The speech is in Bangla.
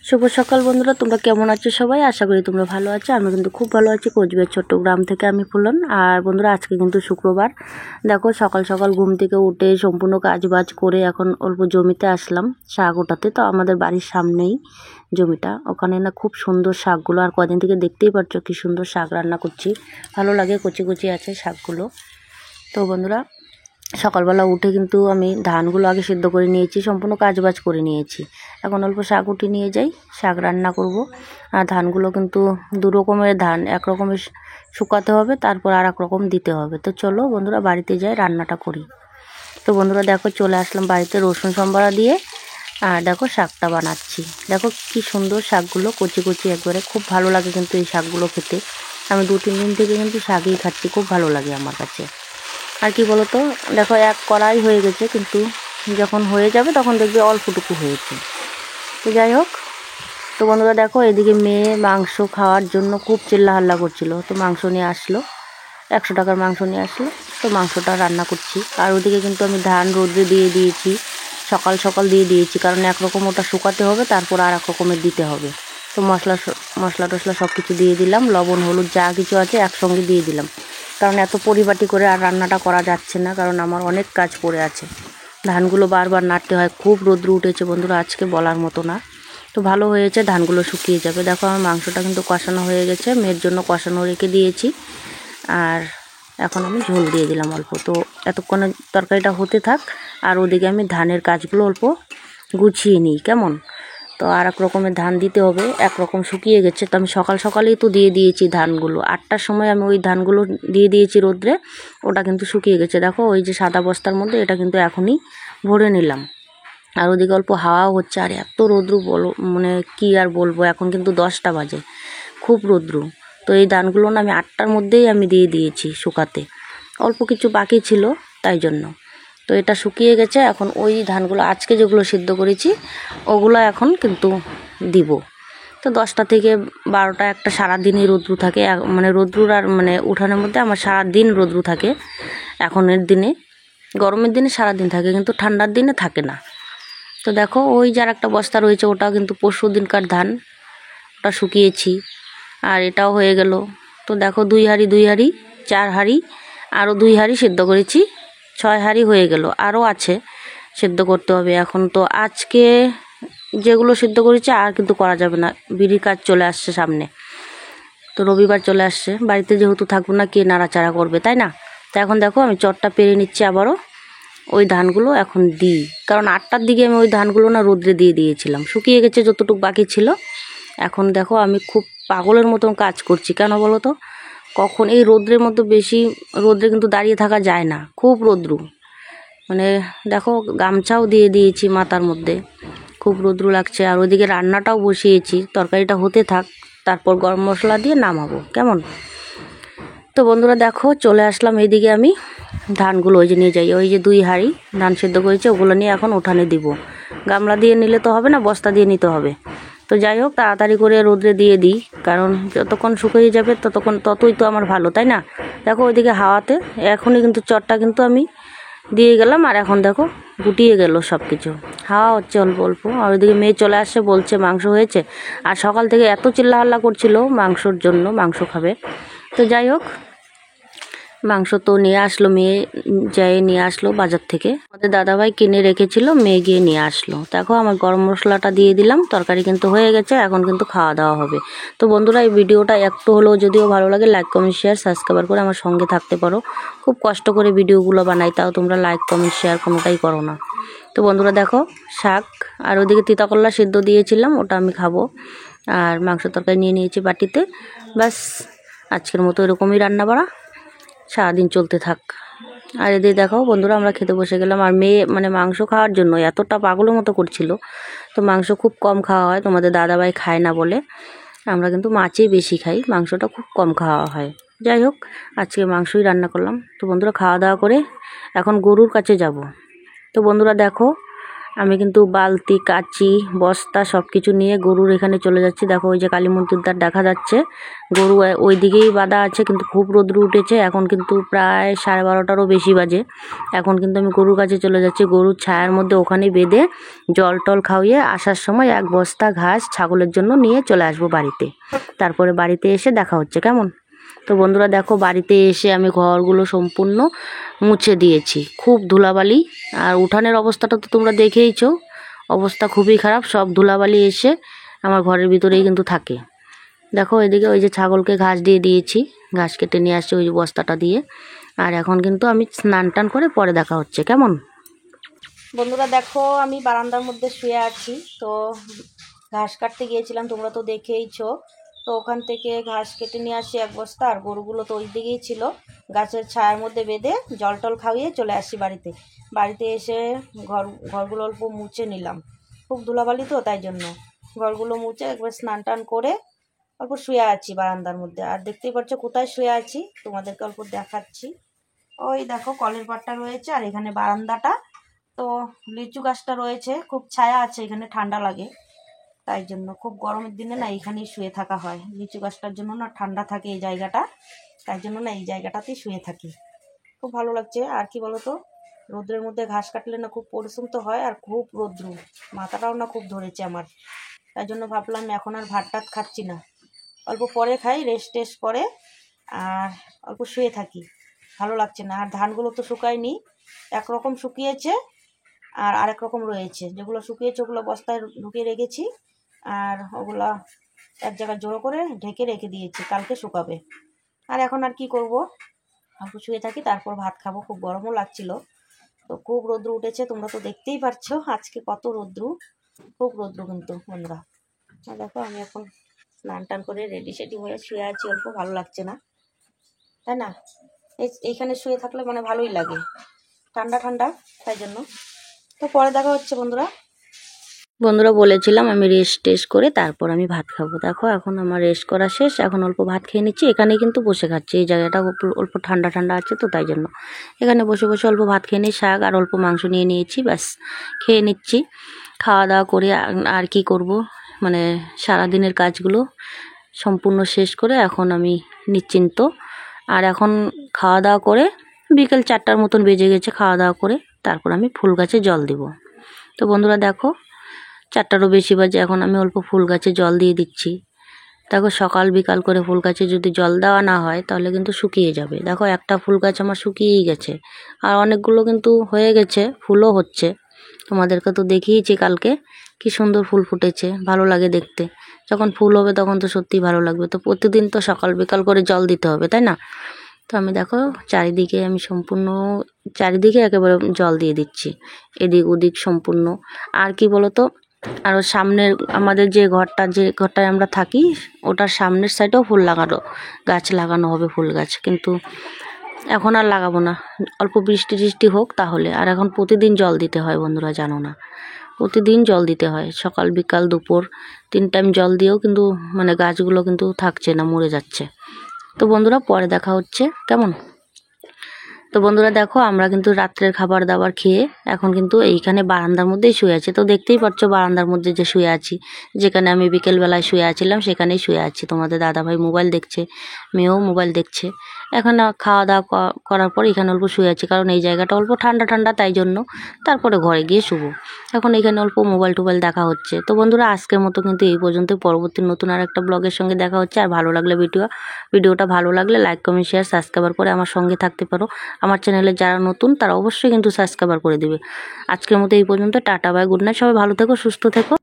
শুভ সকাল বন্ধুরা, তোমরা কেমন আছো সবাই? আশা করি তোমরা ভালো আছো। আমি কিন্তু খুব ভালো আছি। কোচবিহার চট্টগ্রাম থেকে আমি ফুলন। আর বন্ধুরা, আজকে কিন্তু শুক্রবার। দেখো, সকাল সকাল ঘুম থেকে উঠে সম্পূর্ণ কাজবাজ করে এখন অল্প জমিতে আসলাম শাক ওঠাতে। তো আমাদের বাড়ির সামনেই জমিটা, ওখানে না খুব সুন্দর শাকগুলো। আর কদিন থেকে দেখতেই পাচ্ছ কি সুন্দর শাক রান্না করছি, ভালো লাগে, কচি কচি আছে শাকগুলো। তো বন্ধুরা, সকালবেলা উঠে কিন্তু আমি ধানগুলো আগে সিদ্ধ করে নিয়েছি, সম্পূর্ণ কাজবাজ করে নিয়েছি। এখন অল্প শাক উঠে নিয়ে যাই, শাক রান্না করব। আর ধানগুলো কিন্তু দু রকমের ধান, এক রকমের শুকাতে হবে, তারপর আর এক রকম দিতে হবে। তো চলো বন্ধুরা, বাড়িতে যাই, রান্নাটা করি। তো বন্ধুরা দেখো, চলে আসলাম বাড়িতে রসুন সম্বারা দিয়ে। আর দেখো শাকটা বানাচ্ছি। দেখো কি সুন্দর শাকগুলো, কচি কচি একবারে, খুব ভালো লাগে কিন্তু এই শাকগুলো খেতে। আমি 2-3 দিন থেকে কিন্তু শাকই খাচ্ছি, খুব ভালো লাগে আমার কাছে। আর কি বলো তো, দেখো এক কড়াই হয়ে গেছে, কিন্তু যখন হয়ে যাবে তখন দেখবে অল্পটুকু হয়েছে। তো যাই হোক, তো বন্ধুরা দেখো, এদিকে মেয়ে মাংস খাওয়ার জন্য খুব চিল্লাহাল্লা করছিল। তো মাংস নিয়ে আসলো, 100 টাকার মাংস নিয়ে আসলো। তো মাংসটা রান্না করছি। আর ওদিকে কিন্তু আমি ধান রোদ্রে দিয়ে দিয়েছি, সকাল সকাল দিয়ে দিয়েছি, কারণ একরকম ওটা শুকাতে হবে, তারপর আর এক রকমের দিতে হবে। তো মশলা টশলা সব কিছু দিয়ে দিলাম, লবণ হলুদ যা কিছু আছে একসঙ্গে দিয়ে দিলাম, কারণ এত পরিপাটি করে আর রান্নাটা করা যাচ্ছে না, কারণ আমার অনেক কাজ পড়ে আছে। ধানগুলো বারবার নাড়তে হয়, খুব রোদ্র উঠেছে বন্ধুরা আজকে, বলার মতো না। তো ভালো হয়েছে, ধানগুলো শুকিয়ে যাবে। দেখো আমার মাংসটা কিন্তু কষানো হয়ে গেছে, মেয়ের জন্য কষানো রেখে দিয়েছি। আর এখন আমি ঝোল দিয়ে দিলাম অল্প। তো এতক্ষণে তরকারিটা হতে থাক, আর ওদিকে আমি ধানের কাজগুলো অল্প গুছিয়ে নিই, কেমন? তো আর এক রকমের ধান দিতে হবে, একরকম শুকিয়ে গেছে। তো আমি সকাল সকালেই তো দিয়ে দিয়েছি ধানগুলো, 8টার সময় আমি ওই ধানগুলো দিয়ে দিয়েছি রোদ্রে, ওটা কিন্তু শুকিয়ে গেছে। দেখো ওই যে সাদা বস্তার মধ্যে, এটা কিন্তু এখনই ভরে নিলাম। আর ওদিকে অল্প হাওয়াও হচ্ছে, আর এত রোদ্রু বলো, মানে কি আর বলবো, এখন কিন্তু 10টা বাজে, খুব রোদ্রু। তো এই ধানগুলো না আমি 8টার মধ্যেই আমি দিয়ে দিয়েছি শুকাতে, অল্প কিছু বাকি ছিল তাই জন্য। তো এটা শুকিয়ে গেছে, এখন ওই ধানগুলো আজকে যেগুলো সিদ্ধ করেছি ওগুলো এখন কিন্তু দিব। তো 10টা থেকে 12টা, একটা সারাদিনই রোদ্রু থাকে, মানে রোদ্রুর আর মানে উঠানের মধ্যে আমার সারাদিন রোদ্রু থাকে এখনের দিনে। গরমের দিনে সারাদিন থাকে, কিন্তু ঠান্ডার দিনে থাকে না। তো দেখো ওই যার একটা বস্তা রয়েছে, ওটাও কিন্তু পরশু দিনকার ধান, ওটা শুকিয়েছি। আর এটাও হয়ে গেল। তো দেখো 2 হাঁড়ি 4 হাঁড়ি, আরও 2 হাঁড়ি সিদ্ধ করেছি, 6 হাঁড়ি হয়ে গেল। আরও আছে সিদ্ধ করতে হবে এখন। তো আজকে যেগুলো সিদ্ধ করেছি আর কিন্তু করা যাবে না, বিড়ির কাজ চলে আসছে সামনে। তো রবিবার চলে আসছে, বাড়িতে যেহেতু থাকবো না, কে নাড়াচাড়া করবে, তাই না? তো এখন দেখো আমি চটটা পেরে নিচ্ছি আবারও, ওই ধানগুলো এখন দিই, কারণ 8টার দিকে আমি ওই ধানগুলো না রোদ্রে দিয়ে দিয়েছিলাম, শুকিয়ে গেছে যতটুকু বাকি ছিল। এখন দেখো আমি খুব পাগলের মতন কাজ করছি, কেন বলো তো? কখন এই রোদ্রের মধ্যে, বেশি রোদ্রে কিন্তু দাঁড়িয়ে থাকা যায় না, খুব রোদ্রু। মানে দেখো গামছাও দিয়ে দিয়েছি মাথার মধ্যে, খুব রোদ্রু লাগছে। আর ওইদিকে রান্নাটাও বসিয়েছি, তরকারিটা হতে থাক, তারপর গরম মশলা দিয়ে নামাবো, কেমন? তো বন্ধুরা দেখো, চলে আসলাম এইদিকে। আমি ধানগুলো ওই যে নিয়ে যাই, ওই যে 2 হাঁড়ি ধান সিদ্ধ করেছে, ওগুলো নিয়ে এখন উঠানে দিব। গামলা দিয়ে নিলে তো হবে না, বস্তা দিয়ে নিতে হবে। তো যাই হোক, তাড়াতাড়ি করে রোদ্রে দিয়ে দিই, কারণ যতক্ষণ শুকিয়ে যাবে ততই তো আমার ভালো, তাই না? দেখো ওইদিকে হাওয়াতে এখনই কিন্তু চটটা কিন্তু আমি দিয়ে গেলাম, আর এখন দেখো গুটিয়ে গেল সব কিছু, হাওয়া হচ্ছে অল্প অল্প। আর ওইদিকে মেয়ে চলে আসছে, বলছে মাংস হয়েছে। আর সকাল থেকে এত চিল্লাহাল্লা করছিল মাংসর জন্য, মাংস খাবে। তো যাই হোক, মাংস তো নিয়ে আসলো মেয়ে, নিয়ে আসলো বাজার থেকে, আমাদের দাদাভাই কিনে রেখেছিল, মেয়ে গিয়ে নিয়ে আসলো। দেখো আমার গরম মশলাটা দিয়ে দিলাম, তরকারি কিন্তু হয়ে গেছে, এখন কিন্তু খাওয়া দাওয়া হবে। তো বন্ধুরা, এই ভিডিওটা একটু হলেও যদিও ভালো লাগে, লাইক কমেন্ট শেয়ার সাবস্ক্রাইব করে আমার সঙ্গে থাকতে পারো। খুব কষ্ট করে ভিডিওগুলো বানাই, তাও তোমরা লাইক কমেন্ট শেয়ার কোনোটাই করো না। তো বন্ধুরা দেখো, শাক আর ওদিকে তিতা করলা সিদ্ধ দিয়েছিলাম, ওটা আমি খাবো। আর মাংস তরকারি নিয়ে নিয়েছি বাটিতে, ব্যাস আজকের মতো এরকমই রান্না বাড়া, সারাদিন চলতে থাক। আর এদিকে দেখো বন্ধুরা, আমরা খেতে বসে গেলাম। আর মেয়ে মানে মাংস খাওয়ার জন্য এতটা পাগলের মতো করছিল। তো মাংস খুব কম খাওয়া হয়, তোমাদের দাদাভাই খায় না বলে, আমরা কিন্তু মাছই বেশি খাই, মাংসটা খুব কম খাওয়া হয়। যাই হোক, আজকে মাংসই রান্না করলাম। তো বন্ধুরা খাওয়া দাওয়া করে এখন গরুর কাছে যাব। তো বন্ধুরা দেখো, আমি কিন্তু বালতি, কাঁচি, বস্তা সব কিছু নিয়ে গরুর এখানে চলে যাচ্ছি। দেখো ওই যে কালী মন্দির দ্বার দেখা যাচ্ছে, গরু ওই দিকেই বাঁধা আছে, কিন্তু খুব রোদ্র উঠেছে। এখন কিন্তু প্রায় 12:30টারও বেশি বাজে। এখন কিন্তু আমি গরুর কাছে চলে যাচ্ছি, গরুর ছায়ার মধ্যে ওখানেই বেঁধে জল টল খাওয়িয়ে আসার সময় এক বস্তা ঘাস ছাগলের জন্য নিয়ে চলে আসবো বাড়িতে। তারপরে বাড়িতে এসে দেখা হচ্ছে, কেমন? তো বন্ধুরা দেখো, বাড়িতে এসে আমি ঘরগুলো সম্পূর্ণ মুছে দিয়েছি। খুব ধুলাবালি, আর উঠানের অবস্থাটা তো তোমরা দেখেইছো, অবস্থা খুবই খারাপ। সব ধুলাবালি এসে আমার ঘরের ভিতরেই কিন্তু থাকে। দেখো এদিকে ওই যে ছাগলকে ঘাস দিয়ে দিয়েছি, ঘাস কেটে নিয়ে আসছে ওই যে বস্তাটা দিয়ে। আর এখন কিন্তু আমি স্নান টান করে পরে দেখা হচ্ছে, কেমন? বন্ধুরা দেখো, আমি বারান্দার মধ্যে শুয়ে আছি। তো ঘাস কাটতে গিয়েছিলাম, তোমরা তো দেখেইছো। তো ওখান থেকে ঘাস কেটে নিয়ে আসি এক বস্তা, আর গরুগুলো তো ওই দিকেই ছিল। গাছের ছায়ার মধ্যে বেঁধে জল টল খাইয়ে চলে আসি বাড়িতে। বাড়িতে এসে ঘরগুলো অল্প মুছে নিলাম, খুব ধুলাবালি তো, তাই জন্য ঘরগুলো মুছে একবার স্নান টান করে অল্প শুয়ে আছি বারান্দার মধ্যে। আর দেখতেই পাচ্ছ কোথায় শুয়ে আছি, তোমাদেরকে অল্প দেখাচ্ছি। ওই দেখো কলের পাড়টা রয়েছে, আর এখানে বারান্দাটা। তো লিচু গাছটা রয়েছে, খুব ছায়া আছে এখানে, ঠান্ডা লাগে, তাই জন্য খুব গরমের দিনে না এইখানেই শুয়ে থাকা হয়। লিচু গাছটার জন্য না ঠান্ডা থাকে এই জায়গাটা, তাই জন্য না এই জায়গাটাতেই শুয়ে থাকি। খুব ভালো লাগছে। আর কি বলতো, রোদ্রের মধ্যে ঘাস কাটলে না খুব পরিশ্রম তো হয়, আর খুব রোদ্রু, মাথাটাও না খুব ধরেছে আমার। তাই জন্য ভাবলাম এখন আর ভাত টাত খাচ্ছি না, অল্প পরে খাই, রেস্ট টেস্ট করে, আর অল্প শুয়ে থাকি। ভালো লাগছে না। আর ধানগুলো তো শুকায়নি, একরকম শুকিয়েছে আর আরেক রকম রয়েছে। যেগুলো শুকিয়েছে ওগুলো বস্তায় ঢুকিয়ে রেখেছি, আর ওগুলা এক জায়গায় জড়ো করে ঢেকে রেখে দিয়েছি, কালকে শুকাবে। আর এখন আর কি করব, অল্প শুয়ে থাকি, তারপর ভাত খাবো। খুব গরমও লাগছিল, তো খুব রৌদ্র উঠেছে, তোমরা তো দেখতেই পারছো আজকে কত রৌদ্র, খুব রৌদ্র কিন্তু বন্ধুরা। আর দেখো আমি এখন স্নান টান করে রেডি সেডি হয়ে শুয়ে আছি, অল্প ভালো লাগছে না, তাই না? এইখানে শুয়ে থাকলে মানে ভালোই লাগে, ঠান্ডা ঠান্ডা, তাই জন্য। তো পরে দেখা হচ্ছে বন্ধুরা। বন্ধুরা বলেছিলাম আমি রেস্ট টেস্ট করে তারপর আমি ভাত খাবো। দেখো এখন আমার রেস্ট করা শেষ, এখন অল্প ভাত খেয়ে নিচ্ছি। এখানে কিন্তু বসে খাচ্ছি, এই জায়গাটা অল্প ঠান্ডা ঠান্ডা আছে, তো তাই জন্য এখানে বসে বসে অল্প ভাত খেয়ে নিই। শাক আর অল্প মাংস নিয়ে নিয়েছি, ব্যাস খেয়ে নিচ্ছি। খাওয়া দাওয়া করে আর কি করব, মানে সারাদিনের কাজগুলো সম্পূর্ণ শেষ করে এখন আমি নিশ্চিন্ত। আর এখন খাওয়া দাওয়া করে বিকেল 4টার মতন বেজে গেছে, খাওয়া দাওয়া করে তারপর আমি ফুল গাছে জল দিব। তো বন্ধুরা দেখো 4টারও বেশি বাজে, এখন আমি অল্প ফুল গাছে জল দিয়ে দিচ্ছি। দেখো সকাল বিকাল করে ফুল গাছে যদি জল দেওয়া না হয় তাহলে কিন্তু শুকিয়ে যাবে। দেখো একটা ফুল গাছ আমার শুকিয়েই গেছে, আর অনেকগুলো কিন্তু হয়ে গেছে, ফুলও হচ্ছে। তোমাদেরকে তো দেখিয়েছি কালকে, কি সুন্দর ফুল ফুটেছে, ভালো লাগে দেখতে। যখন ফুল হবে তখন তো সত্যিই ভালো লাগবে। তো প্রতিদিন তো সকাল বিকাল করে জল দিতে হবে, তাই না? তো আমি দেখো চারিদিকে আমি সম্পূর্ণ চারিদিকে একেবারে জল দিয়ে দিচ্ছি, এদিক ওদিক সম্পূর্ণ। আর কি বলতো, আরও সামনের আমাদের যে ঘরটায় আমরা থাকি, ওটার সামনের সাইডেও ফুল লাগানো, গাছ লাগানো হবে, ফুল গাছ। কিন্তু এখন আর লাগাবো না, অল্প বৃষ্টি টিষ্টি হোক তাহলে। আর এখন প্রতিদিন জল দিতে হয় বন্ধুরা, জানো না? প্রতিদিন জল দিতে হয়, সকাল বিকাল দুপুর 3 টাইম জল দিয়েও কিন্তু মানে গাছগুলো কিন্তু থাকছে না, মরে যাচ্ছে। তো বন্ধুরা পরে দেখা হচ্ছে, কেমন? তো বন্ধুরা দেখো আমরা কিন্তু রাত্রের খাবার দাবার খেয়ে এখন কিন্তু এইখানে বারান্দার মধ্যেই শুয়ে আছি। তো দেখতেই পাচ্ছ বারান্দার মধ্যে যে শুয়ে আছি, যেখানে আমি বিকেলবেলায় শুয়ে আছিলাম সেখানেই শুয়ে আছি। তোমাদের দাদাভাই মোবাইল দেখছে, মেয়েও মোবাইল দেখছে। এখন খাওয়া দাওয়া করার পর এখানে অল্প শুয়ে আছি, কারণ এই জায়গাটা অল্প ঠান্ডা ঠান্ডা, তাই জন্য। তারপরে ঘরে গিয়ে শুবো। এখন এখানে অল্প মোবাইল টোবাইল দেখা হচ্ছে। তো বন্ধুরা আজকের মতো কিন্তু এই পর্যন্ত, পরবর্তী নতুন আর একটা ব্লগের সঙ্গে দেখা হচ্ছে। আর ভালো লাগলে ভিডিওটা ভালো লাগলে লাইক কমেন্ট শেয়ার সাবস্ক্রাইব করে আমার সঙ্গে থাকতে পারো। আমার চ্যানেলে যারা নতুন তারা অবশ্যই কিন্তু সাবস্ক্রাইব করে দিবে। আজকের মতো এই পর্যন্ত, টাটা বাই, গুড নাইট, সবাই ভালো থেকো, সুস্থ থেকো।